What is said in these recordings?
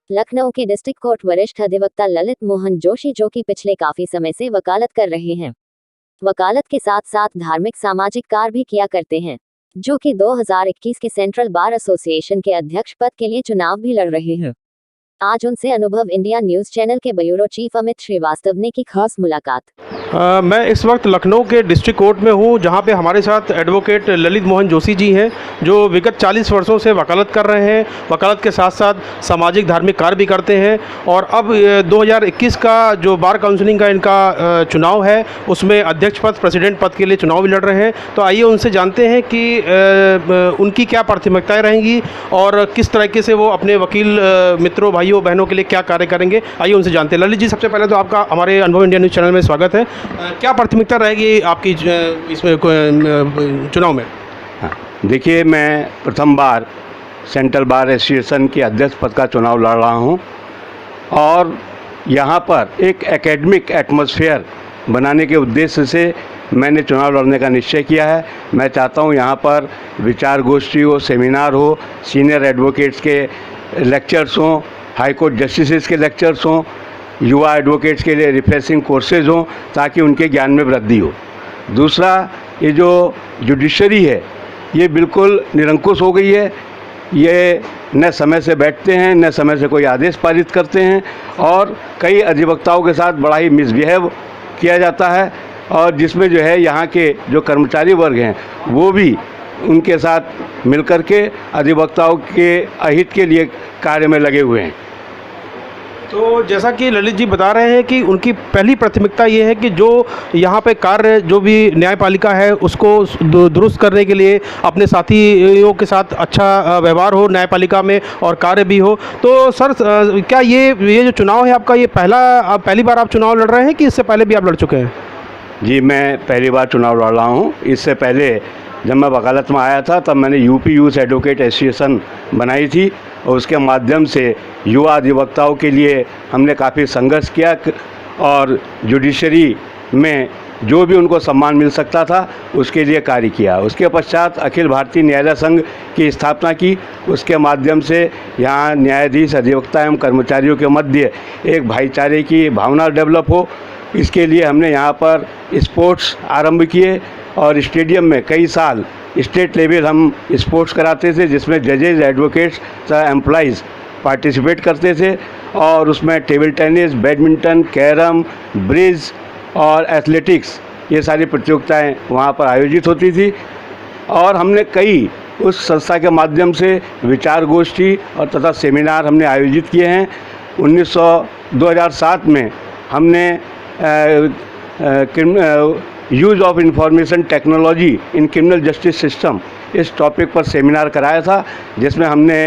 लखनऊ के district court वरिष्ठ अधिवक्ता ललित मोहन जोशी, जो कि पिछले काफी समय से वकालत कर रहे हैं, वकालत के साथ साथ धार्मिक सामाजिक कार्य भी किया करते हैं, जो कि 2021 के सेंट्रल बार एसोसिएशन के अध्यक्ष पद के लिए चुनाव भी लड़ रहे हैं। आज उनसे अनुभव इंडिया न्यूज चैनल के ब्यूरो चीफ अमित श्रीवास्तव ने की खास मुलाकात। मैं इस वक्त लखनऊ के डिस्ट्रिक्ट कोर्ट में हूँ, जहाँ पे हमारे साथ एडवोकेट ललित मोहन जोशी जी हैं, जो विगत 40 वर्षों से वकालत कर रहे हैं। वकालत के साथ साथ सामाजिक धार्मिक कार्य भी करते हैं और अब 2021 का जो बार काउंसिलिंग का इनका चुनाव है, उसमें अध्यक्ष पद, प्रेसिडेंट पद के लिए चुनाव भी लड़ रहे हैं। तो आइए उनसे जानते हैं कि उनकी क्या प्राथमिकताएँ रहेंगी और किस तरीके से वो अपने वकील मित्रों, भाइयों, बहनों के लिए क्या कार्य करेंगे। आइए उनसे जानते हैं। ललित जी, सबसे पहले तो आपका हमारे अनुभव इंडिया न्यूज़ चैनल में स्वागत है। क्या प्राथमिकता रहेगी आपकी इसमें चुनाव में? हाँ, देखिए, मैं प्रथम बार सेंट्रल बार एसोसिएशन के अध्यक्ष पद का चुनाव लड़ रहा हूं और यहां पर एक एकेडमिक एटमॉस्फेयर बनाने के उद्देश्य से मैंने चुनाव लड़ने का निश्चय किया है। मैं चाहता हूं यहां पर विचार गोष्ठी हो, सेमिनार हो, सीनियर एडवोकेट्स के लेक्चर्स हों, हाई कोर्ट जस्टिसेस के लेक्चर्स हों, युवा एडवोकेट्स के लिए रिफ्रेशिंग कोर्सेज हों, ताकि उनके ज्ञान में वृद्धि हो। दूसरा, ये जो जुडिशरी है, ये बिल्कुल निरंकुश हो गई है। ये न समय से बैठते हैं, न समय से कोई आदेश पारित करते हैं और कई अधिवक्ताओं के साथ बड़ा ही मिसबिहेव किया जाता है और जिसमें जो है यहाँ के जो कर्मचारी वर्ग हैं, वो भी उनके साथ मिलकर के अधिवक्ताओं के अहित के लिए कार्य में लगे हुए हैं। तो जैसा कि ललित जी बता रहे हैं कि उनकी पहली प्राथमिकता ये है कि जो यहाँ पे कार्य, जो भी न्यायपालिका है, उसको दुरुस्त करने के लिए अपने साथियों के साथ अच्छा व्यवहार हो न्यायपालिका में और कार्य भी हो। तो सर, क्या ये जो चुनाव है आपका, ये पहली बार आप चुनाव लड़ रहे हैं कि इससे पहले भी आप लड़ चुके हैं? जी, मैं पहली बार चुनाव लड़ रहा हूँ। इससे पहले जब मैं वकालत में आया था, तब मैंने यूपी यूथ एडवोकेट एसोसिएशन बनाई थी और उसके माध्यम से युवा अधिवक्ताओं के लिए हमने काफ़ी संघर्ष किया और जुडिशरी में जो भी उनको सम्मान मिल सकता था उसके लिए कार्य किया। उसके पश्चात अखिल भारतीय न्यायालय संघ की स्थापना की। उसके माध्यम से यहाँ न्यायाधीश, अधिवक्ता एवं कर्मचारियों के मध्य एक भाईचारे की भावना डेवलप हो, इसके लिए हमने यहाँ पर स्पोर्ट्स आरंभ किए और स्टेडियम में कई साल स्टेट लेवल हम स्पोर्ट्स कराते थे, जिसमें जजेज, एडवोकेट्स, एम्प्लॉइज़ पार्टिसिपेट करते थे और उसमें table tennis, badminton, carrom, bridge और एथलेटिक्स, ये सारी प्रतियोगिताएं वहाँ पर आयोजित होती थी। और हमने कई उस संस्था के माध्यम से विचार गोष्ठी और तथा सेमिनार हमने आयोजित किए हैं। 2007 में हमने use of information technology in criminal justice system, इस टॉपिक पर सेमिनार कराया था, जिसमें हमने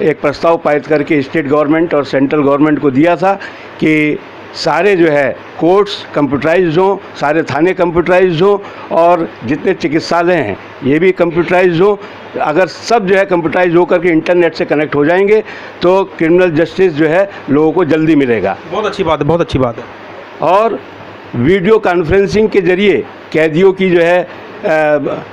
एक प्रस्ताव पारित करके स्टेट गवर्नमेंट और सेंट्रल गवर्नमेंट को दिया था कि सारे जो है कोर्ट्स कंप्यूटराइज्ड हों, सारे थाने कंप्यूटराइज्ड हों और जितने चिकित्सालय हैं ये भी कंप्यूटराइज्ड हों। अगर सब जो है कंप्यूटराइज होकर के इंटरनेट से कनेक्ट हो जाएंगे तो क्रिमिनल जस्टिस जो है लोगों को जल्दी मिलेगा। बहुत अच्छी बात है, बहुत अच्छी बात है। और वीडियो कॉन्फ्रेंसिंग के ज़रिए कैदियों की जो है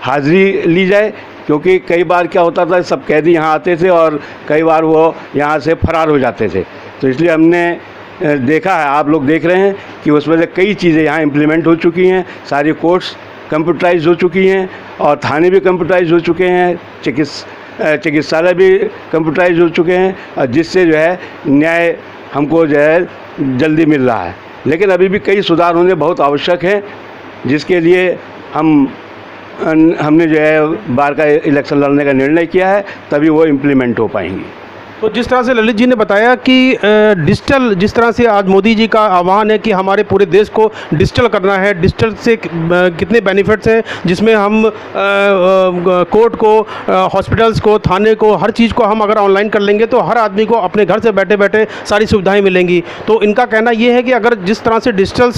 हाज़िरी ली जाए, क्योंकि कई बार क्या होता था, सब कैदी यहाँ आते थे और कई बार वो यहाँ से फरार हो जाते थे। तो इसलिए हमने देखा है, आप लोग देख रहे हैं कि उसमें से कई चीज़ें यहाँ इम्प्लीमेंट हो चुकी हैं। सारी कोर्ट्स कंप्यूटराइज हो चुकी हैं और थाने भी कंप्यूटराइज हो चुके हैं, चिकित्सालय भी कंप्यूटराइज हो चुके हैं, और जिससे जो है न्याय हमको जो है जल्दी मिल रहा है। लेकिन अभी भी कई सुधार होने बहुत आवश्यक हैं, जिसके लिए हमने जो है बार का इलेक्शन लड़ने का निर्णय किया है, तभी वो इम्प्लीमेंट हो पाएंगी। तो जिस तरह से ललित जी ने बताया कि डिजिटल, जिस तरह से आज मोदी जी का आह्वान है कि हमारे पूरे देश को डिजिटल करना है, डिजिटल से कितने बेनिफिट्स हैं, जिसमें हम कोर्ट को, हॉस्पिटल्स को, थाने को, हर चीज़ को हम अगर ऑनलाइन कर लेंगे तो हर आदमी को अपने घर से बैठे बैठे सारी सुविधाएं मिलेंगी। तो इनका कहना ये है कि अगर जिस तरह से डिजिटल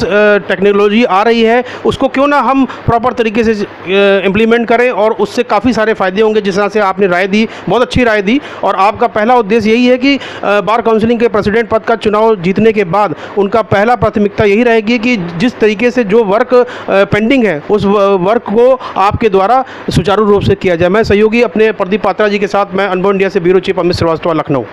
टेक्नोलॉजी आ रही है, उसको क्यों ना हम प्रॉपर तरीके से इम्प्लीमेंट करें और उससे काफ़ी सारे फ़ायदे होंगे। जिस तरह से आपने राय दी, बहुत अच्छी राय दी। और आपका पहला उद्देश्य यही है कि बार काउंसिलिंग के प्रेसिडेंट पद का चुनाव जीतने के बाद उनका पहला प्राथमिकता यही रहेगी कि जिस तरीके से जो वर्क पेंडिंग है, उस वर्क को आपके द्वारा सुचारू रूप से किया जाए। मैं सहयोगी अपने प्रदीप पात्रा जी के साथ, मैं अनुभव इंडिया से ब्यूरो चीफ अमित श्रीवास्तव, लखनऊ।